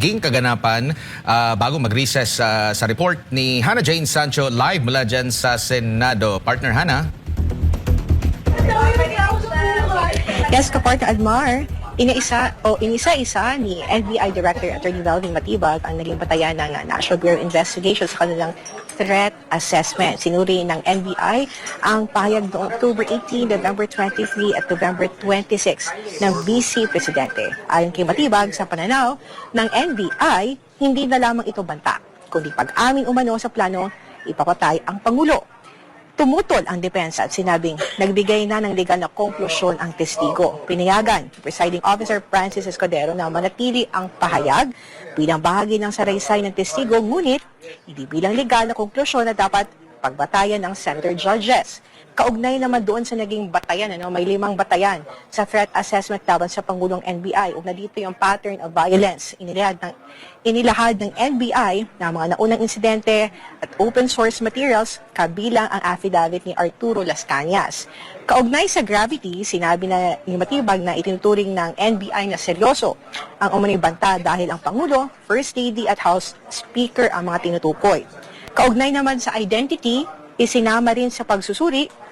Naging kaganapan bago mag-recess sa report ni Hannah Jane Sancho live mula dyan sa Senado. Partner Hannah. Yes, kapartner Admar. Inisa-isa ni NBI Director Attorney Melvin Matibag ang naging batayan ng National Bureau of Investigation sa kanilang threat assessment. Sinuri ng NBI ang pahayag noong October 18, November 23 at November 26 ng Vice Presidente. Ayon kay Matibag, sa pananaw ng NBI, hindi na lamang ito banta, kundi pag-amin umano sa plano, ipapatay ang Pangulo. Tumutol ang depensa at sinabing nagbigay na ng legal na konklusyon ang testigo. Pinayagan ni Presiding Officer Francis Escudero na manatili ang pahayag bilang bahagi ng saraysay ng testigo, ngunit hindi bilang legal na konklusyon na dapat pagbatayan ng Senator Judges. Kaugnay naman doon sa naging batayan, may 5 batayan sa threat assessment laban sa Pangulong NBI. Una dito yung pattern of violence. Inilahad ng NBI na mga naunang insidente at open source materials kabilang ang affidavit ni Arturo Las Cañas. Kaugnay sa gravity, sinabi na ni Matibag na itinuturing ng NBI na seryoso ang umano'y banta dahil ang Pangulo, First Lady at House Speaker ang mga tinutukoy. Kaugnay naman sa identity, isinama rin sa pagsusuri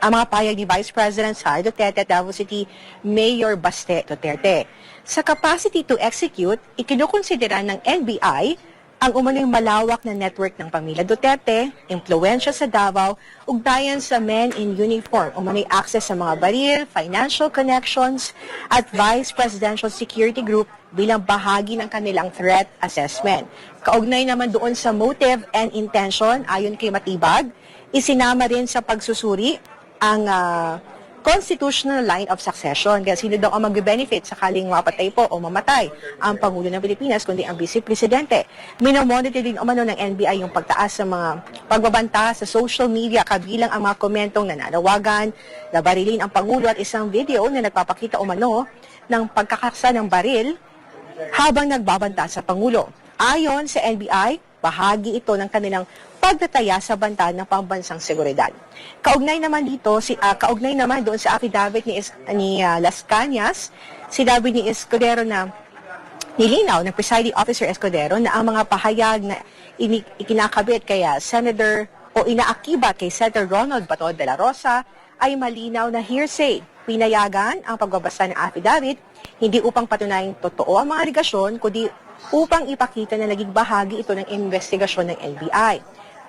ang mga payag ni Vice President Sara Duterte at Davao City Mayor Baste Duterte. Sa capacity to execute, ikinukonsidera ng NBI ang umano'y malawak na network ng pamilya Duterte, impluensya sa Davao, ugnayan sa men in uniform, umano'y access sa mga baril, financial connections, at Vice Presidential Security Group bilang bahagi ng kanilang threat assessment. Kaugnay naman doon sa motive and intention, ayon kay Matibag, isinama rin sa pagsusuri ang constitutional line of succession. Kaya sino daw ang mag-benefit sakaling mapatay po o mamatay ang Pangulo ng Pilipinas, kundi ang Vice Presidente. Minomonitor din umano ng NBI yung pagtaas sa mga pagbabanta sa social media, kabilang ang mga komentong nananawagan na barilin ang Pangulo at isang video na nagpapakita umano ng pagkakaksa ng baril habang nagbabanta sa Pangulo. Ayon sa NBI, bahagi ito ng kanilang pagtataya sa banta ng pambansang seguridad. Kaugnay naman doon sa affidavit ni Las Cañas, sinabi ni Escudero na nilinaw ng Presiding Officer Escudero na ang mga pahayag na ikinakabit kaya Senator o inaakibat kay Senator Ronald Bato de la Rosa ay malinaw na hearsay. Pinayagan ang pagbabasa ng affidavit hindi upang patunayan totoo ang mga aligasyon, kundi upang ipakita na naging bahagi ito ng investigasyon ng NBI.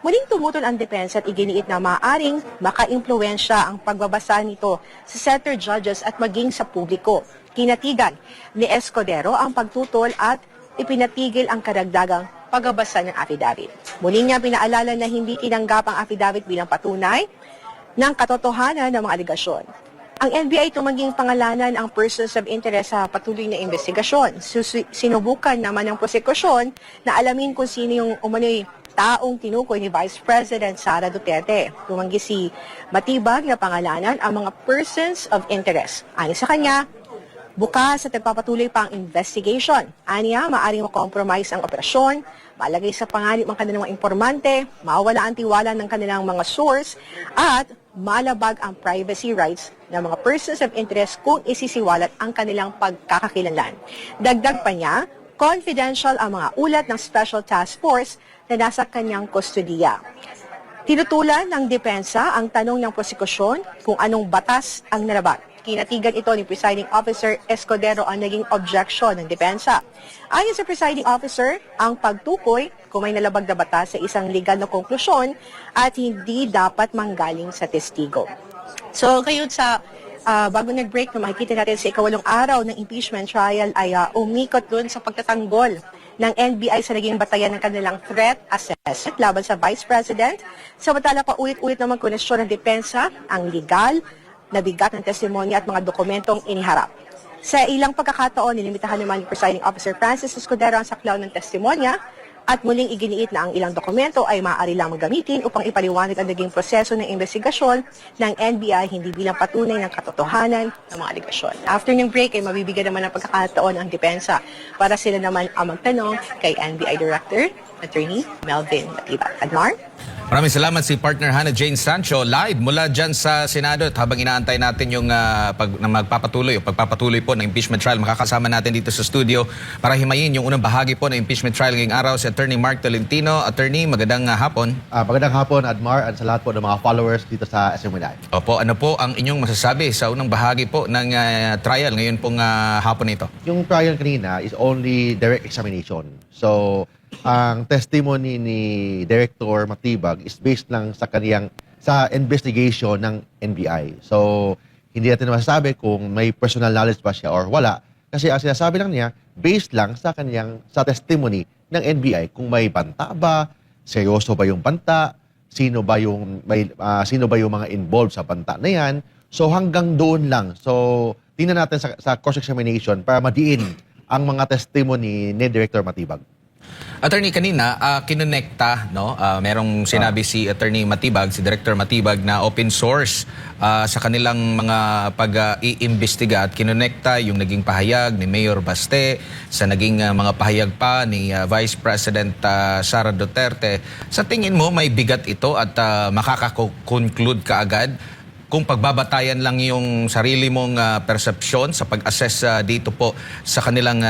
Muling tumutol ang depensa at iginiit na maaaring makaimpluwensya ang pagbabasa nito sa Senator Judges at maging sa publiko. Kinatigan ni Escudero ang pagtutol at ipinatigil ang karagdagang pagbabasa ng affidavit. Muling niya pinaalala na hindi tinanggap ang affidavit bilang patunay ng katotohanan ng mga aligasyon. Ang NBI tumanging pangalanan ang persons of interest sa patuloy na investigasyon. Sinubukan naman ng prosekusyon na alamin kung sino yung umano'y taong tinukoy ni Vice President Sara Duterte. Tumanggi si Matibag na pangalanan ang mga persons of interest. Ayon sa kanya, bukas at nagpapatuloy pa ang investigation. Aniya, maaaring makompromise ang operasyon, malagay sa panganib ang kanilang mga informante, mawala ang tiwala ng kanilang mga source, at malabag ang privacy rights ng mga persons of interest kung isisiwalat ang kanilang pagkakakilanlan. Dagdag pa niya, confidential ang mga ulat ng Special Task Force na nasa kanyang kustodiya. Tinutulan ng depensa ang tanong ng prosekusyon kung anong batas ang nalabag. Kinatigan ito ni Presiding Officer Escudero ang naging objection ng depensa. Ayon sa Presiding Officer, ang pagtukoy kung may nalabag na batas sa isang legal na konklusyon at hindi dapat manggaling sa testigo. So ngayon bago nag-break, makikita natin sa ika-8 araw ng impeachment trial ay umikot dun sa pagtatanggol ng NBI sa naging batayan ng kanilang threat assessment laban sa Vice President. Samantala pa ulit-ulit naman kunesyon ng depensa ang legal na bigat ng testimonya at mga dokumentong iniharap. Sa ilang pagkakataon, nilimitahan naman ni Presiding Officer Francis Escudero ang saklaw ng testimonya at muling iginiit na ang ilang dokumento ay maaari lang gamitin upang ipaliwanag ang naging proseso ng investigasyon ng NBI hindi bilang patunay ng katotohanan ng mga aligasyon. After ng break ay mabibigyan naman ng pagkakataon ang depensa para sila naman ang magtanong kay NBI Director Attorney Melvin Matibag. Admar? Maraming salamat si partner Hannah Jane Sancho live mula dyan sa Senado. At habang inaantay natin yung pagpapatuloy po ng impeachment trial, makakasama natin dito sa studio para himayin yung unang bahagi po ng impeachment trial ngayong araw si Attorney Mark Tolentino. Attorney, magandang hapon. Magandang hapon, Admar, at sa lahat po ng mga followers dito sa SMNI. Opo, ano po ang inyong masasabi sa unang bahagi po ng trial ngayon pong hapon ito? Yung trial kanina is only direct examination. So, ang testimony ni Director Matibag is based lang sa investigation ng NBI. So, hindi natin masasabi kung may personal knowledge ba siya or wala. Kasi ang sinasabi lang niya, based lang sa testimony ng NBI kung may banta ba, seryoso ba yung banta, sino ba yung mga involved sa banta na yan. So, hanggang doon lang. So, tingnan natin sa cross-examination para madiin ang mga testimony ni Director Matibag. Attorney, kanina, kinonekta, no? Merong sinabi si Attorney Matibag, si Director Matibag, na open source sa kanilang mga pag-iimbestiga at kinonekta yung naging pahayag ni Mayor Baste sa naging mga pahayag pa ni Vice President Sara Duterte. Sa tingin mo, may bigat ito at makaka-conclude ka agad kung pagbabatayan lang yung sarili mong persepsyon sa pag-assess dito po sa kanilang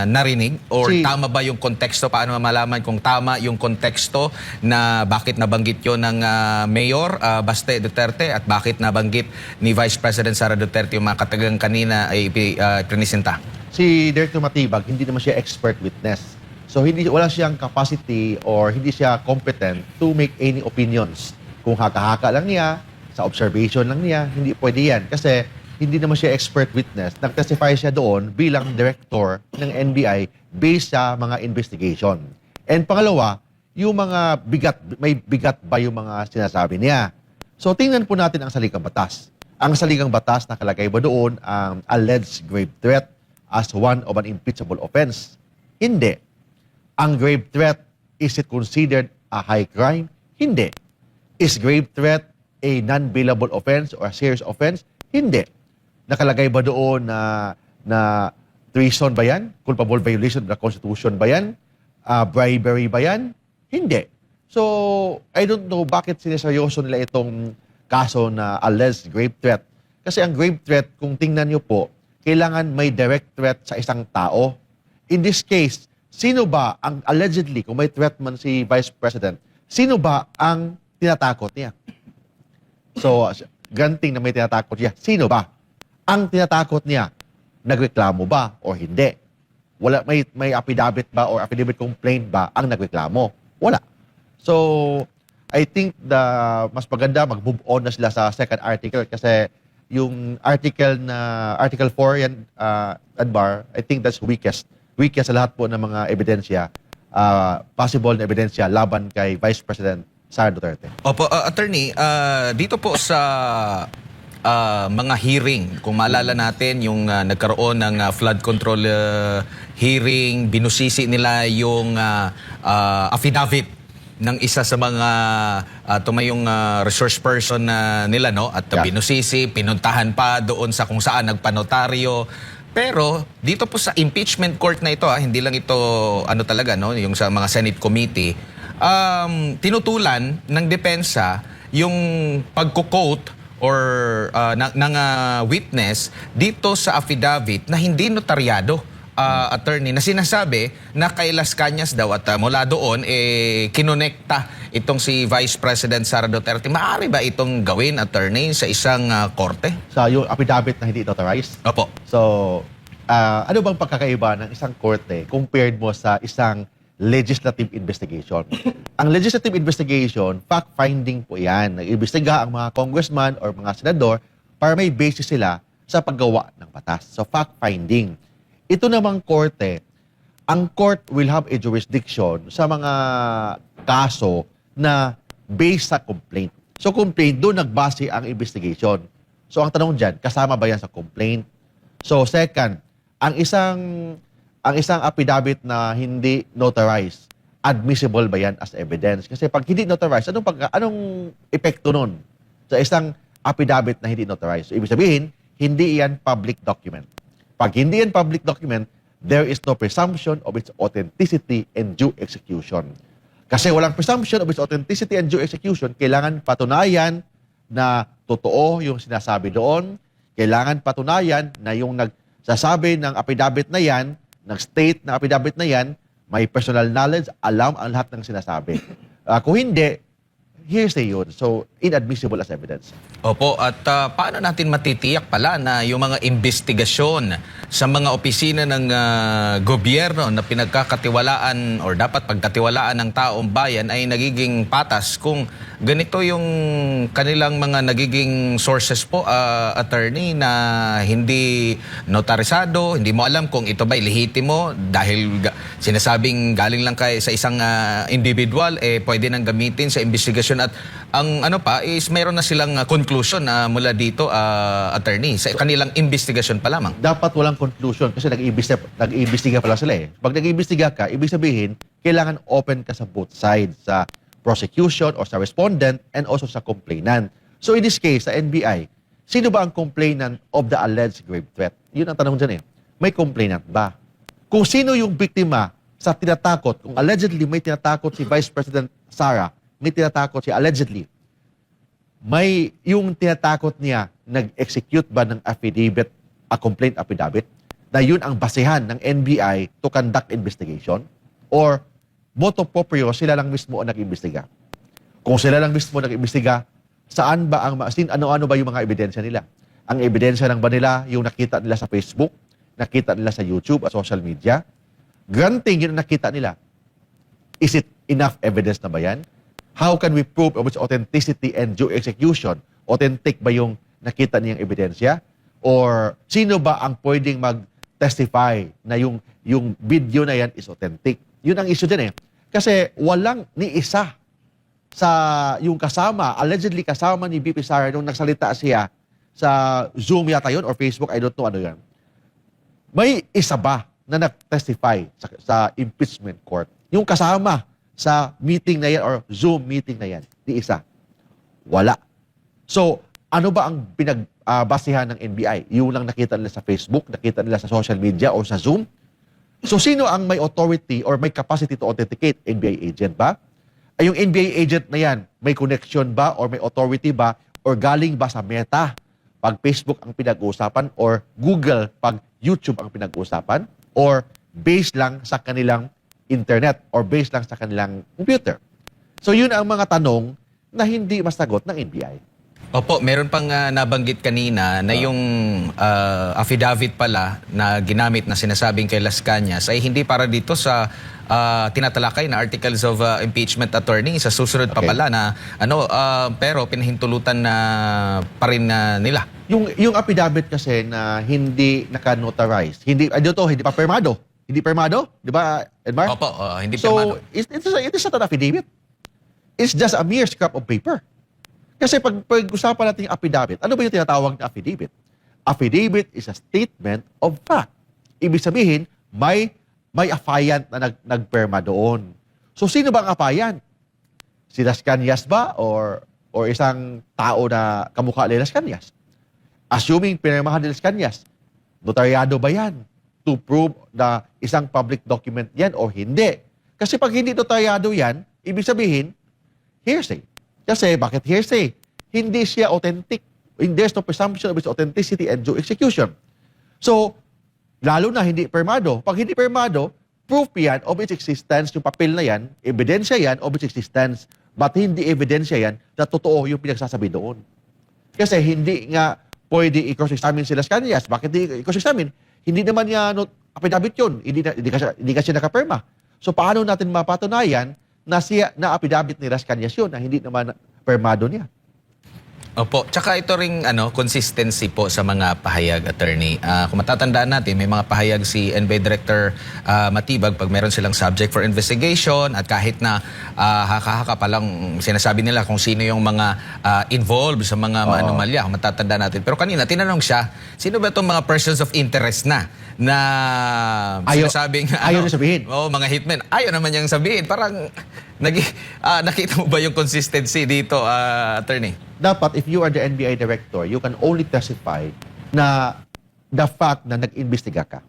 narinig? Or tama ba yung konteksto? Paano malaman kung tama yung konteksto na bakit nabanggit yun ng Mayor Baste Duterte at bakit nabanggit ni Vice President Sara Duterte yung mga katagang kanina ay prinisenta? Si Director Matibag, hindi naman siya expert witness. So, wala siyang capacity or hindi siya competent to make any opinions. Kung haka-haka lang niya, sa observation lang niya, hindi pwede yan. Kasi hindi naman siya expert witness. Nag-testify siya doon bilang director ng NBI based sa mga investigation. And pangalawa, yung mga may bigat ba yung mga sinasabi niya? So tingnan po natin ang saligang batas. Ang saligang batas nakalagay ba doon ang alleged grave threat as one of an impeachable offense? Hindi. Ang grave threat, is it considered a high crime? Hindi. Is grave threat a non-bailable offense or a serious offense? Hindi. Nakalagay ba doon na treason ba yan? Culpable violation of the Constitution ba yan? Bribery ba yan? Hindi. So, I don't know bakit sineseryoso nila itong kaso na alleged grave threat. Kasi ang grave threat, kung tingnan nyo po, kailangan may direct threat sa isang tao. In this case, sino ba ang allegedly, kung may threat man si Vice President, sino ba ang tinatakot niya? So, granting na may tinatakot niya, sino ba? Ang tinatakot niya, nagreklamo ba o hindi? Wala, may affidavit ba or affidavit complaint ba ang nagreklamo? Wala. So, I think mas maganda mag-move on na sila sa second article kasi yung article 4 yan, Adbar, I think that's weakest. Weakest sa lahat po ng mga ebidensya, possible na ebidensya laban kay Vice President Sara Duterte. Opo, attorney, dito po sa mga hearing, kung maalala natin yung nagkaroon ng flood control hearing, binusisi nila yung affidavit ng isa sa mga tumayong resource person nila, no? At binusisi, pinuntahan pa doon sa kung saan nagpanotaryo. Pero dito po sa impeachment court na ito, hindi lang ito talaga, no, yung sa mga Senate committee, tinutulan ng depensa yung pagko-quote or ng witness dito sa affidavit na hindi notaryado, attorney, na sinasabi na kay Las Cañas daw at mula doon kinonekta itong si Vice President Sara Duterte. Maaari ba itong gawin, attorney, sa isang korte? Sa yung affidavit na hindi notarized? Opo. So, ano bang pagkakaiba ng isang korte compared mo sa isang legislative investigation? Ang legislative investigation, fact-finding po yan. Nag-imbestiga ang mga congressman or mga senador para may basis sila sa paggawa ng batas. So, fact-finding. Ito namang korte, ang court will have a jurisdiction sa mga kaso na based sa complaint. So, complaint, doon nagbase ang investigation. So, ang tanong dyan, kasama ba yan sa complaint? So, second, ang isang affidavit na hindi notarized, admissible ba yan as evidence? Kasi pag hindi notarized, anong epekto nun sa isang affidavit na hindi notarized? So, ibig sabihin, hindi yan public document. Pag hindi yan public document, there is no presumption of its authenticity and due execution. Kasi walang presumption of its authenticity and due execution. Kailangan patunayan na totoo yung sinasabi doon. Kailangan patunayan na yung nagsasabi ng affidavit na yan, nag-state ng affidavit na yan, may personal knowledge, alam ang lahat ng sinasabi. Kung hindi, hearsay yun. So, inadmissible as evidence. Opo, at paano natin matitiyak pala na yung mga investigasyon sa mga opisina ng gobyerno na pinagkakatiwalaan or dapat pagkatiwalaan ng taong bayan ay nagiging patas kung ganito yung kanilang mga nagiging sources po, attorney, na hindi notarisado, hindi mo alam kung ito ba'y lehitimo dahil sinasabing galing lang kay sa isang individual, pwede nang gamitin sa investigasyon at ang ano pa is mayroon na silang conclusion mula dito, attorney, sa kanilang investigasyon pa lamang. Dapat walang conclusion kasi nag-iimbestiga pa lang sila eh. Pag nag-iimbestiga ka, ibig sabihin, kailangan open ka sa both sides, sa prosecution or sa respondent and also sa complainant. So in this case, sa NBI, sino ba ang complainant of the alleged grave threat? Yun ang tanong dyan eh. May complainant ba? Kung sino yung biktima sa tinatakot, kung allegedly may tinatakot si Vice President Sara, may tinatakot siya allegedly, may yung tinatakot niya, nag-execute ba ng affidavit, a complaint affidavit, na yun ang basehan ng NBI to conduct investigation? Or motu proprio, sila lang mismo ang nag-imbestiga? Kung sila lang mismo nag-imbestiga, saan ba ang, ano-ano ba yung mga ebidensya nila? Ang ebidensya lang ba nila yung nakita nila sa Facebook, nakita nila sa YouTube at social media? Granting yun ang nakita nila. Is it enough evidence na ba yan? How can we prove of its authenticity and due execution? Authentic ba yung nakita niyang ebidensya? Or sino ba ang pwedeng mag-testify na yung video na yan is authentic? Yun ang issue din eh. Kasi walang ni isa sa yung kasama, allegedly kasama ni VP Sara nung nagsalita siya sa Zoom yata yun or Facebook, I don't know ano yan. May isa ba na nag-testify sa impeachment court? Yung kasama sa meeting na yan or Zoom meeting na yan, di isa. Wala. So, ano ba ang pinagbasihan ng NBI? Yung lang nakita nila sa Facebook, nakita nila sa social media o sa Zoom? So, sino ang may authority or may capacity to authenticate? NBI agent ba? Ay, yung NBI agent na yan, may connection ba or may authority ba or galing ba sa Meta pag Facebook ang pinag-uusapan or Google pag YouTube ang pinag-uusapan or based lang sa kanilang internet or based lang sa kanilang computer? So yun ang mga tanong na hindi masagot ng NBI. Opo, meron pang nabanggit kanina na yung affidavit pala na ginamit na sinasabing kay Las Cañas ay hindi para dito sa tinatalakay na articles of impeachment, attorney. Sa susunod pa Okay. pala na pero pinahintulutan na pa rin nila. Yung affidavit kasi na hindi naka-notarize, hindi pa permado. Hindi permado, di ba, Edmar? Opo, hindi So, pirmado. it is not an affidavit. It's just a mere scrap of paper. Kasi pag-usapan natin yung affidavit, ano ba yung tinatawag na affidavit? Affidavit is a statement of fact. Ibig sabihin, may affiant na nagperma doon. So, sino ba ang affiant? Si Las Cañas ba? Or isang tao na kamukha ni Las Cañas? Assuming pinirmahan ni Las Cañas, notaryado ba yan? To prove na isang public document yan o hindi. Kasi pag hindi notaryado yan, ibig sabihin, hearsay. Kasi bakit hearsay? Hindi siya authentic. There's no presumption of its authenticity and due execution. So, lalo na hindi permado. Pag hindi permado, proof yan of its existence, yung papel na yan, ebidensya yan of its existence, but hindi ebidensya yan na totoo yung pinagsasabi doon. Kasi hindi nga pwede i-cross-examine si Las Cañas. Bakit di i-cross-examine? Hindi naman niya affidavit yun. Hindi kasi nakaperma. So, paano natin mapatunayan na affidavit ni Las Cañas yun na hindi naman permado niya? Opo, tsaka ito ring consistency po sa mga pahayag, attorney. Kung matatandaan natin, may mga pahayag si NBI Director Matibag pag meron silang subject for investigation at kahit na haka-haka pa lang sinasabi nila kung sino yung mga involved sa mga anomalya, kung matatandaan natin. Pero kanina, tinanong siya, sino ba itong mga persons of interest na sinasabing... Ayaw na sabihin. Oo, mga hitmen. Ayaw naman niyang sabihin. Parang nakita mo ba yung consistency dito, attorney? Dapat, if you are the NBI director, you can only testify na the fact na nag-imbestiga ka.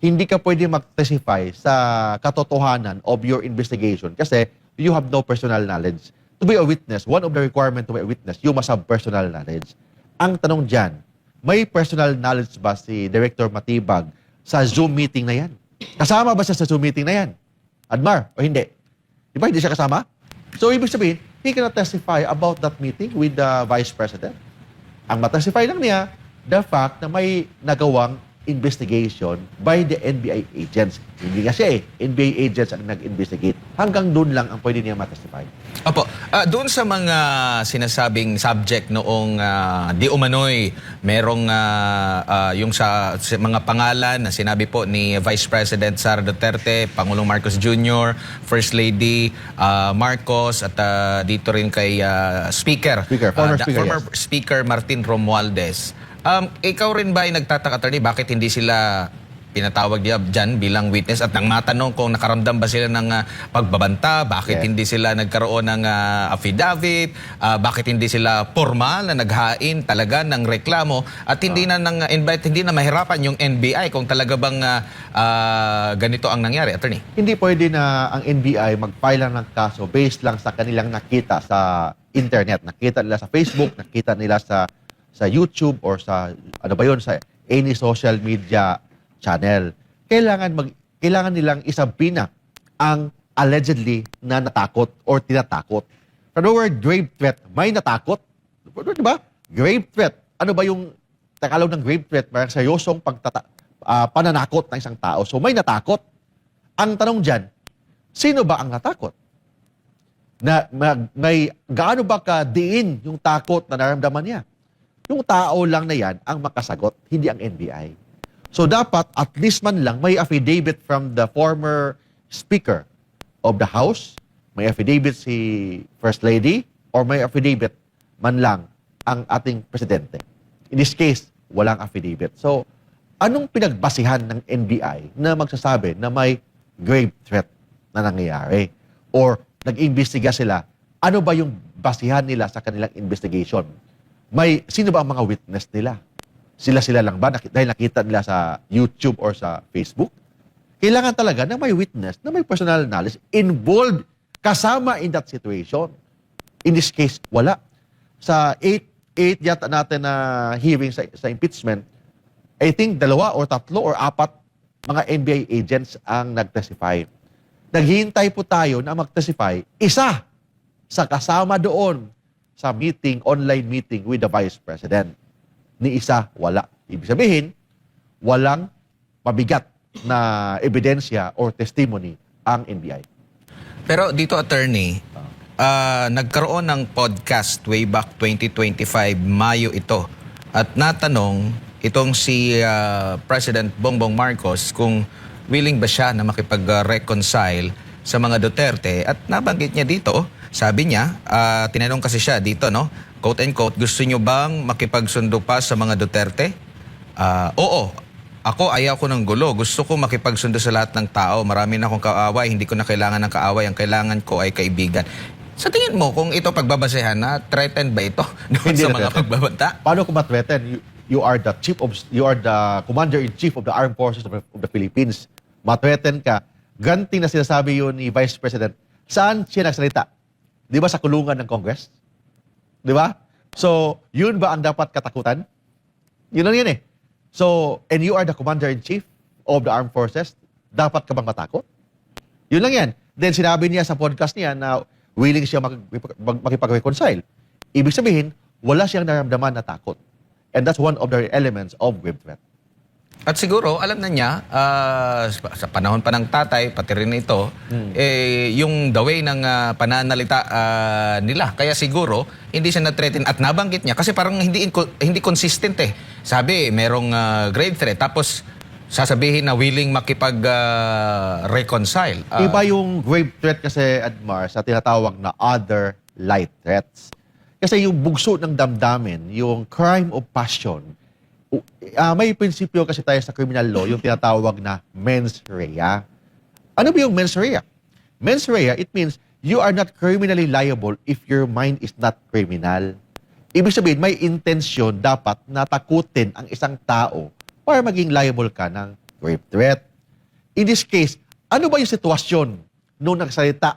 Hindi ka pwede mag-testify sa katotohanan of your investigation kasi you have no personal knowledge. To be a witness, one of the requirements to be a witness, you must have personal knowledge. Ang tanong dyan, may personal knowledge ba si Director Matibag sa Zoom meeting na yan? Kasama ba siya sa Zoom meeting na yan? Admar, o hindi? Di ba hindi siya kasama? So, ibig sabihin, he cannot testify about that meeting with the Vice President. Ang matestify lang niya, the fact na may nagawang investigation by the NBI agents. Hindi kasi NBI agents ang nag-investigate. Hanggang doon lang ang pwede niya matestify. Opo, doon sa mga sinasabing subject noong di umano'y merong yung sa mga pangalan na sinabi po ni Vice President Sara Duterte, Pangulong Marcos Jr., First Lady Marcos at dito rin kay Former former Speaker, yes. Speaker Martin Romualdez. Ikaw rin ba ay nagtataka, attorney, bakit hindi sila pinatawag dyan bilang witness at nang matanong kung nakaramdam ba sila ng pagbabanta, bakit Yes. hindi sila nagkaroon ng affidavit, bakit hindi sila formal na naghain talaga ng reklamo at hindi na invite, hindi na mahirapan yung NBI kung talaga bang ganito ang nangyari, attorney? Hindi pwede na ang NBI mag-file lang ng kaso based lang sa kanilang nakita sa internet. Nakita nila sa Facebook, nakita nila sa YouTube or sa sa any social media channel. Kailangan nilang isampina ang allegedly na natakot or tinatakot. From the word grave threat, may natakot. Di ba? Grave threat. Ano ba yung Tagalog ng grave threat? May seryosong pananakot ng isang tao. So may natakot. Ang tanong dyan, sino ba ang natakot? May gaano ba ka-diin yung takot na naramdaman niya? Yung tao lang na yan ang makasagot, hindi ang NBI. So dapat at least man lang may affidavit from the former Speaker of the House, may affidavit si First Lady, or may affidavit man lang ang ating Presidente. In this case, walang affidavit. So, anong pinagbasihan ng NBI na magsasabi na may grave threat na nangyayari? Or nag-imbestiga sila, ano ba yung basihan nila sa kanilang investigation? Sino ba ang mga witness nila? Sila lang ba? Dahil nakita nila sa YouTube or sa Facebook? Kailangan talaga na may witness, na may personal knowledge involved, kasama in that situation. In this case, wala. Sa 8 yata natin na hearing sa impeachment, I think 2 or 3 or 4 mga NBI agents ang nag-testify. Naghihintay po tayo na mag-testify, isa sa kasama doon sa meeting, online meeting with the Vice President. Ni isa, wala. Ibig sabihin, walang mabigat na ebidensya or testimony ang NBI. Pero dito, attorney, nagkaroon ng podcast way back 2025, Mayo ito. At natanong itong si President Bongbong Marcos kung willing ba siya na makipag-reconcile sa mga Duterte. At nabanggit niya dito, sabi niya, tinanong kasi siya dito, no? Quote and quote, gusto niyo bang makipagsundo pa sa mga Duterte? Oo. Ako, ayaw ko ng gulo. Gusto ko makipagsundo sa lahat ng tao. Marami na akong kaaway. Hindi ko na kailangan ng kaaway. Ang kailangan ko ay kaibigan. Sa tingin mo, kung ito pagbabasehan na, threatened ba ito doon sa mga pagbabanta? Paano ko ma-threaten? You are the commander-in-chief of the armed forces of the Philippines. Ma-threaten ka. Ganti na sinasabi yun ni Vice President. Saan siya nagsalita? Di ba sa kulungan ng Congress? Di ba? So, yun ba ang dapat katakutan? Yun lang yan eh. So, and you are the commander-in-chief of the armed forces, dapat ka bang matakot? Yun lang yan. Then sinabi niya sa podcast niya na willing siya makipag-reconcile. Ibig sabihin, wala siyang naramdaman na takot. And that's one of the elements of grave threat. At siguro, alam na niya, sa panahon pa ng tatay, pati rin ito, yung the way ng pananalita nila. Kaya siguro, hindi siya na-threaten at nabanggit niya. Kasi parang hindi consistent eh. Sabi, merong grave threat. Tapos, sasabihin na willing makipag-reconcile. Iba yung grave threat kasi, Admar, sa tinatawag na other light threats. Kasi yung bugso ng damdamin, yung crime of passion, may prinsipyo kasi tayo sa criminal law, yung tinatawag na mens rea. Ano ba yung mens rea? Mens rea, it means you are not criminally liable if your mind is not criminal. Ibig sabihin, may intensyon dapat na takutin ang isang tao para maging liable ka ng grave threat. In this case, ano ba yung sitwasyon nung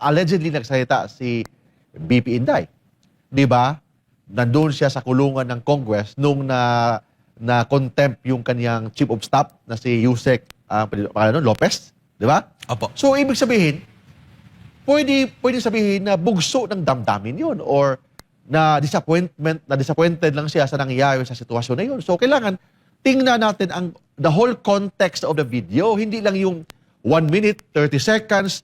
allegedly nagsalita si BP Inday. Di ba? Nandun siya sa kulungan ng Congress nung na contempt yung kanyang chief of staff na si Yusek Lopez. Di ba? Opo. So, ibig sabihin, pwede sabihin na bugso ng damdamin yun or na disappointed lang siya sa nangyayari sa sitwasyon na yun. So, kailangan tingnan natin the whole context of the video, hindi lang yung 1 minute, 30 seconds,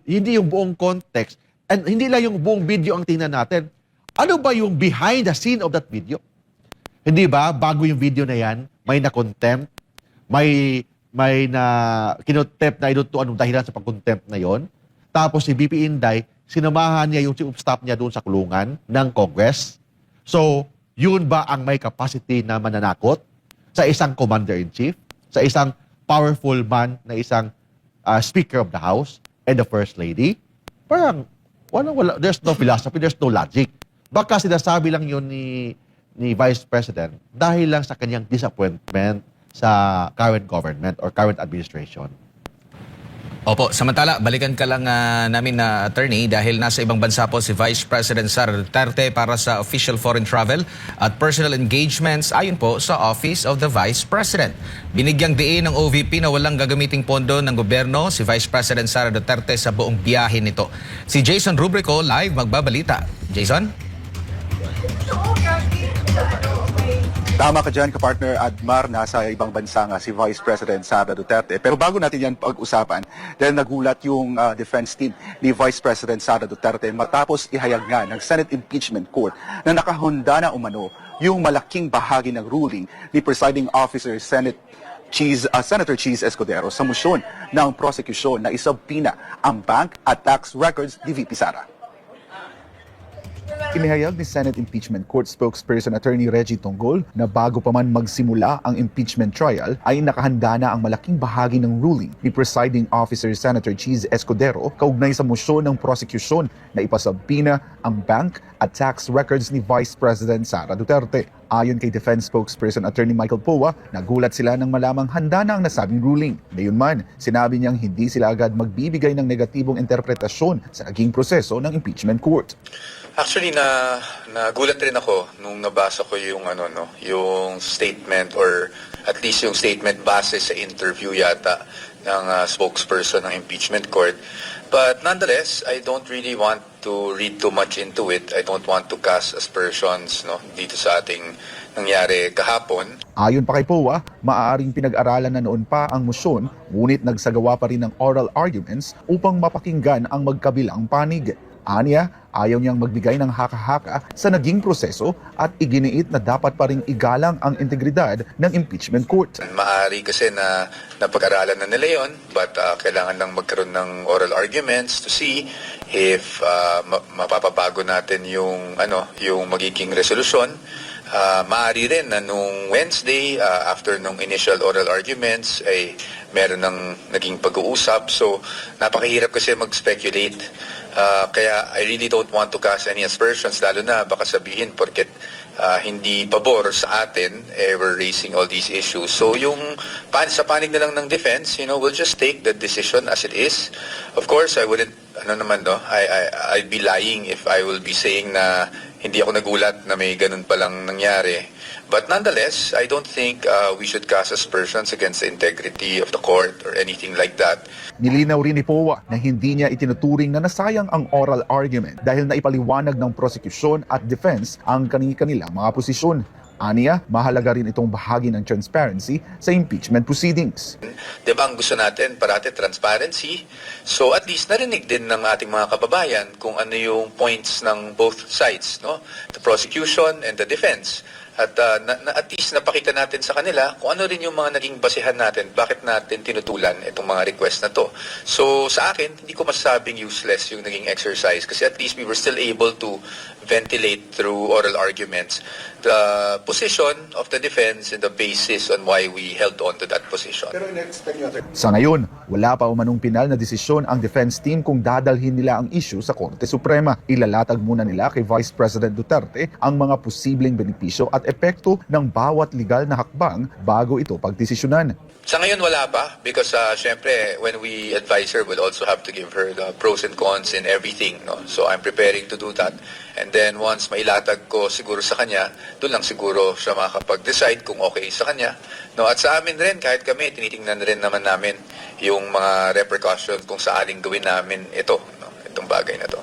hindi yung buong context, and hindi lang yung buong video ang tingnan natin. Ano ba yung behind the scene of that video? Hindi ba, bago yung video na yan, may na-contempt, may na kinontempt na idot to anong dahilan sa pag-contempt na yon. Tapos si BP Inday, sinamahan niya yung chief of staff niya doon sa kulungan ng Congress. So, yun ba ang may capacity na mananakot sa isang commander-in-chief, sa isang powerful man na isang Speaker of the House and the First Lady? Parang, wala, there's no philosophy, there's no logic. Baka sinasabi lang yun ni Vice President dahil lang sa kanyang disappointment sa current government or current administration. Opo, samantala, balikan ka lang namin na attorney dahil nasa ibang bansa po si Vice President Sara Duterte para sa official foreign travel at personal engagements ayon po sa Office of the Vice President. Binigyang diin ng OVP na walang gagamiting pondo ng gobyerno si Vice President Sara Duterte sa buong biyahe nito. Si Jason Rubrico live magbabalita. Jason? Tama ka dyan, kapartner Admar, nasa ibang bansa nga si Vice President Sara Duterte. Pero bago natin yan pag-usapan, dahil nagulat yung defense team ni Vice President Sara Duterte matapos ihayag nga ng Senate Impeachment Court na nakahunda na umano yung malaking bahagi ng ruling ni Presiding Officer Senator Cheese Escudero sa motion ng prosecution na isubpina ang bank at tax records ni VP Sara. Inihayag ni Senate Impeachment Court spokesperson Attorney Reggie Tonggol na bago pa man magsimula ang impeachment trial ay nakahanda na ang malaking bahagi ng ruling ni Presiding Officer Senator Cheese Escudero kaugnay sa motion ng prosecution na ipasubpina ang bank at tax records ni Vice President Sara Duterte. Ayon kay Defense Spokesperson Attorney Michael Poa, nagulat sila nang malamang handa na ang nasabing ruling. Gayunman, sinabi niyang hindi sila agad magbibigay ng negatibong interpretasyon sa naging proseso ng impeachment court. Actually, nagulat rin ako nung nabasa ko yung yung statement or at least yung statement base sa interview yata ng spokesperson ng impeachment court. But nonetheless, I don't really want to read too much into it. I don't want to cast aspersions dito sa ating nangyari kahapon. Ayon pa kay Poa, maaaring pinag-aralan na noon pa ang motion, ngunit nagsagawa pa rin ng oral arguments upang mapakinggan ang magkabilang panig. Aniya, ayaw niyang magbigay ng haka-haka sa naging proseso at iginiit na dapat pa ring igalang ang integridad ng impeachment court. Maaari kasi na napag-aralan na nila yun, but kailangan lang magkaroon ng oral arguments to see if mapapabago natin yung magiging resolusyon. Maaari rin na nung Wednesday, after nung initial oral arguments, ay meron ng naging pag-uusap. So, napakahirap kasi mag-speculate. Kaya I really don't want to cast any aspersions, lalo na baka sabihin porket hindi pabor sa atin, we're raising all these issues. So yung sa panig na lang ng defense, we'll just take the decision as it is. Of course, I wouldn't, I'd be lying if I will be saying na hindi ako nagulat na may ganun palang nangyari. But nonetheless, I don't think we should cast aspersions against the integrity of the court or anything like that. Nilinaw rin ni Poa na hindi niya itinuturing na nasayang ang oral argument dahil naipaliwanag ng prosecution at defense ang kanilang mga posisyon. Aniya, mahalaga rin itong bahagi ng transparency sa impeachment proceedings. Diba ang gusto natin parati transparency? So at least narinig din ng ating mga kababayan kung ano yung points ng both sides, the prosecution and the defense. At at least napakita natin sa kanila kung ano rin yung mga naging basihan natin, bakit natin tinutulan itong mga request na to. So sa akin, hindi ko masasabing useless yung naging exercise kasi at least we were still able to ventilate through oral arguments the position of the defense and the basis on why we held on to that position. Sa ngayon, wala pa umanong pinal na desisyon ang defense team kung dadalhin nila ang issue sa Korte Suprema. Ilalatag muna nila kay Vice President Duterte ang mga posibleng benepisyo at at epekto ng bawat legal na hakbang bago ito pagdesisyonan. Sa ngayon wala pa because syempre when we advise her we'll also have to give her the pros and cons in everything, no? So I'm preparing to do that, and then once mailatag ko siguro sa kanya, doon lang siguro siya makakapag-decide kung okay sa kanya, no? At sa amin rin, kahit kami tinitingnan rin naman namin yung mga repercussions kung saaling gawin namin ito, no? Itong bagay na to.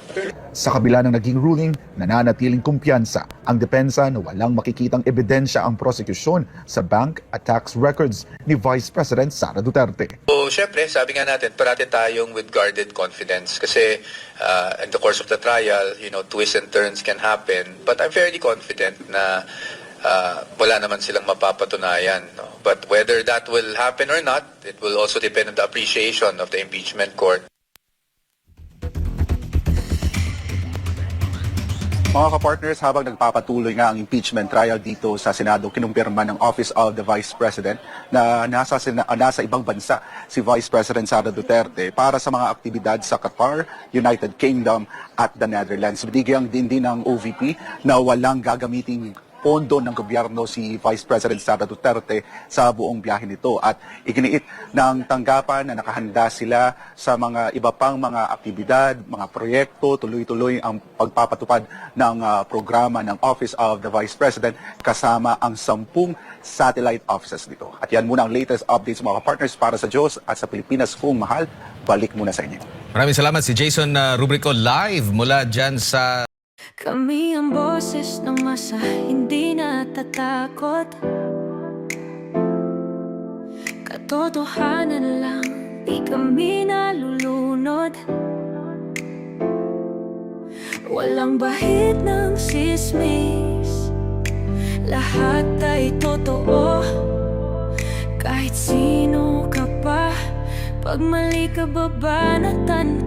Sa kabila ng naging ruling, nananatiling kumpiyansa ang depensa na walang makikitang ebidensya ang prosekusyon sa bank at tax records ni Vice President Sara Duterte. So, syempre, sabi nga natin, parati tayong with guarded confidence kasi in the course of the trial, twists and turns can happen. But I'm fairly confident na wala naman silang mapapatunayan. No? But whether that will happen or not, it will also depend on the appreciation of the impeachment court. Mga kapartners, habang nagpapatuloy nga ang impeachment trial dito sa Senado, kinumpirma ng Office of the Vice President na nasa ibang bansa si Vice President Sara Duterte para sa mga aktibidad sa Qatar, United Kingdom at the Netherlands. Binigyang din ng OVP na walang gagamiting pondo ng gobyerno si Vice President Sara Duterte sa buong biyahe nito at iginiit ng tanggapan na nakahanda sila sa mga iba pang mga aktibidad, mga proyekto, tuloy-tuloy ang pagpapatupad ng programa ng Office of the Vice President kasama ang 10 satellite offices nito. At yan muna ang latest updates mga partners para sa Diyos at sa Pilipinas kung mahal. Balik muna sa inyo. Maraming salamat si Jason Rubrico live mula dyan sa Kami ang boses ng masa, hindi natatakot. Katotohanan lang, di kami nalulunod. Walang bahid ng sismis, lahat ay totoo. Kahit sino ka pa, pag mali ka babanatan